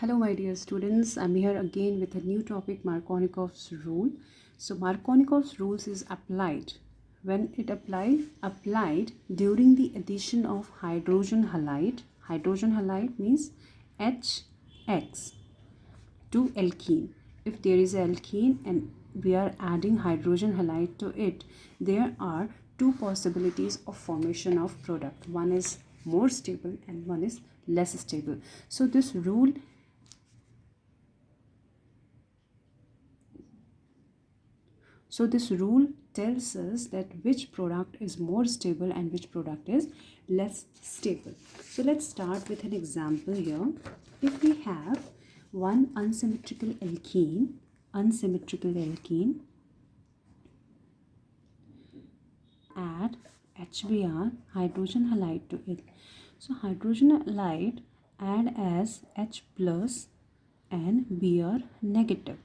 Hello, my dear students. I'm here again with a new topic, Markovnikov's rule. So, Markovnikov's rules is applied when it applied during the addition of hydrogen halide. Hydrogen halide means HX to alkene. If there is alkene and we are adding hydrogen halide to it, there are two possibilities of formation of product. One is more stable and one is less stable. So this rule tells us that which product is more stable and which product is less stable. So let's start with an example here. If we have one unsymmetrical alkene, add HBr, hydrogen halide to it. So hydrogen halide add as H plus and Br negative.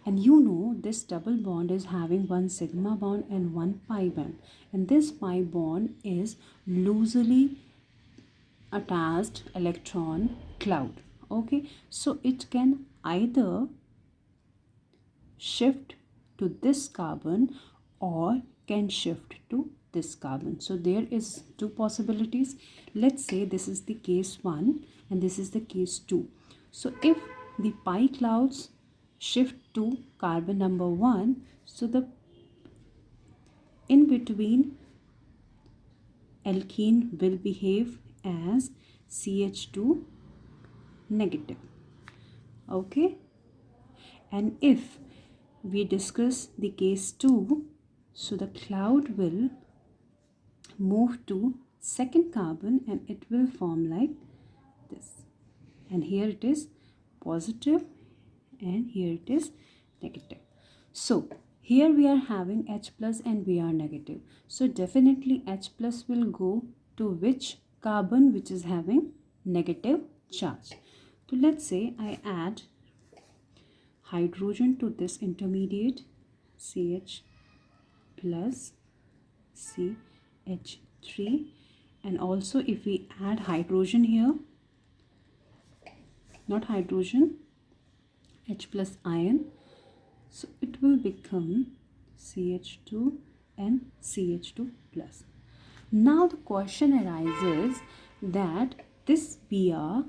And you know this double bond is having one sigma bond and one pi bond. And this pi bond is loosely attached electron cloud. Okay, so it can either shift to this carbon or can shift to this carbon. So there is two possibilities. Let's say this is the case 1 and this is the case 2. So if the pi clouds shift to carbon number 1, so the in between alkene will behave as CH2 negative. Okay, and if we discuss the case 2, so the cloud will move to second carbon and it will form like this, and here it is positive and here it is negative. So here we are having H plus and we are negative. So definitely H plus will go to which carbon which is having negative charge. So let's say I add hydrogen to this intermediate, CH plus CH3, and also if we add hydrogen here, not hydrogen, H plus ion, so it will become CH2 and CH2 plus. Now the question arises that this Br,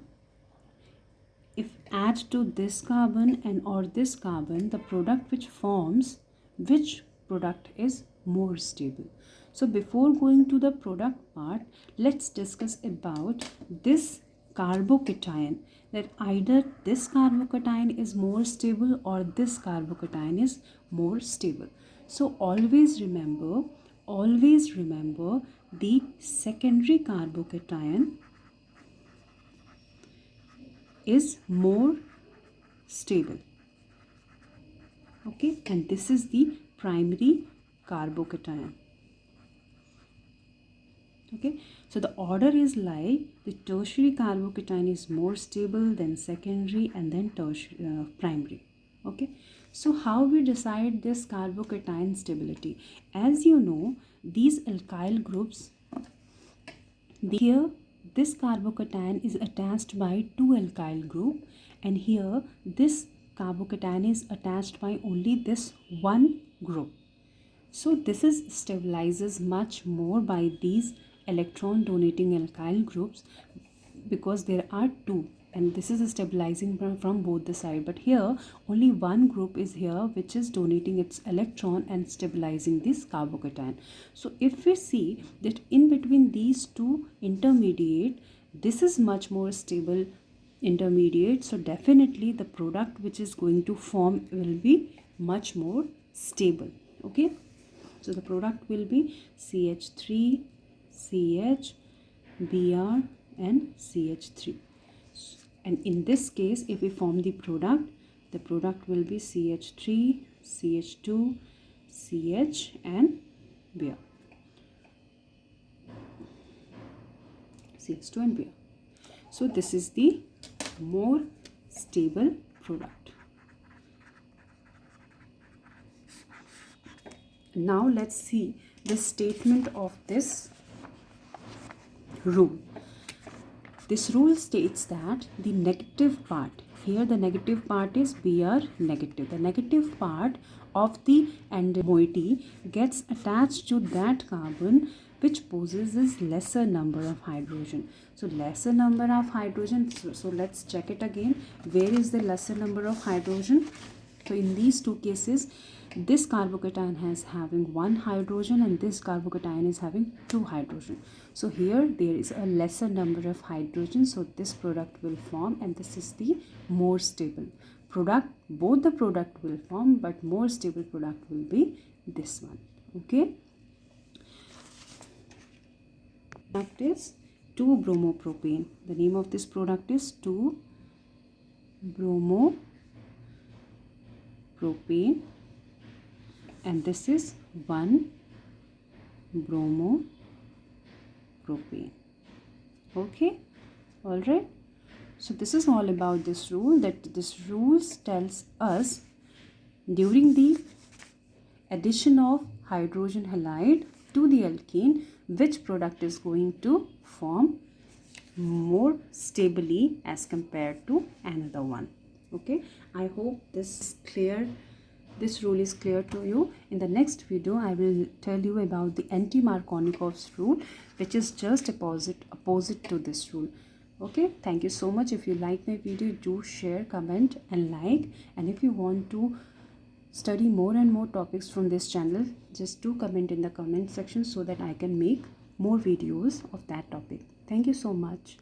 if add to this carbon and or this carbon, the product which forms, which product is more stable? So before going to the product part, let's discuss about this carbocation, that either this carbocation is more stable or this carbocation is more stable. So always remember the secondary carbocation is more stable. Okay, and this is the primary carbocation. Okay, so the order is like the tertiary carbocation is more stable than secondary and then tertiary, primary. Okay, so how we decide this carbocation stability? As you know, these alkyl groups, here this carbocation is attached by two alkyl group, and here this carbocation is attached by only this one group. So this is stabilizes much more by these electron donating alkyl groups because there are two, and this is stabilizing from both the side, but here only one group is here which is donating its electron and stabilizing this carbocation. So if we see that in between these two intermediate, this is much more stable intermediate, so definitely the product which is going to form will be much more stable. Okay, so the product will be CH3, CH, Br and CH3. And in this case, if we form the product will be CH3, CH2, CH and Br. CH2 and Br. So this is the more stable product. Now let's see the statement of this rule. This rule states that the negative part here the negative part is Br negative. The negative part of the end moiety gets attached to that carbon which possesses lesser number of hydrogen. So lesser number of hydrogen, so let's check it again. Where is the lesser number of hydrogen? So in these two cases, this carbocation has having one hydrogen and this carbocation is having two hydrogen. So here there is a lesser number of hydrogen, so this product will form, and this is the more stable product. Both the product will form, but more stable product will be this one. Okay, product is 2-bromopropane. The name of this product is 2-bromopropane, and this is 1-bromopropane. Okay, all right. So this is all about this rule, that this rule tells us during the addition of hydrogen halide to the alkene, which product is going to form more stably as compared to another one. Okay, I hope this is clear. This rule is clear to you. In the next video, I will tell you about the anti-Markovnikov's rule, which is just opposite to this rule. Okay, thank you so much. If you like my video, do share, comment and like. And if you want to study more and more topics from this channel, just do comment in the comment section so that I can make more videos of that topic. Thank you so much.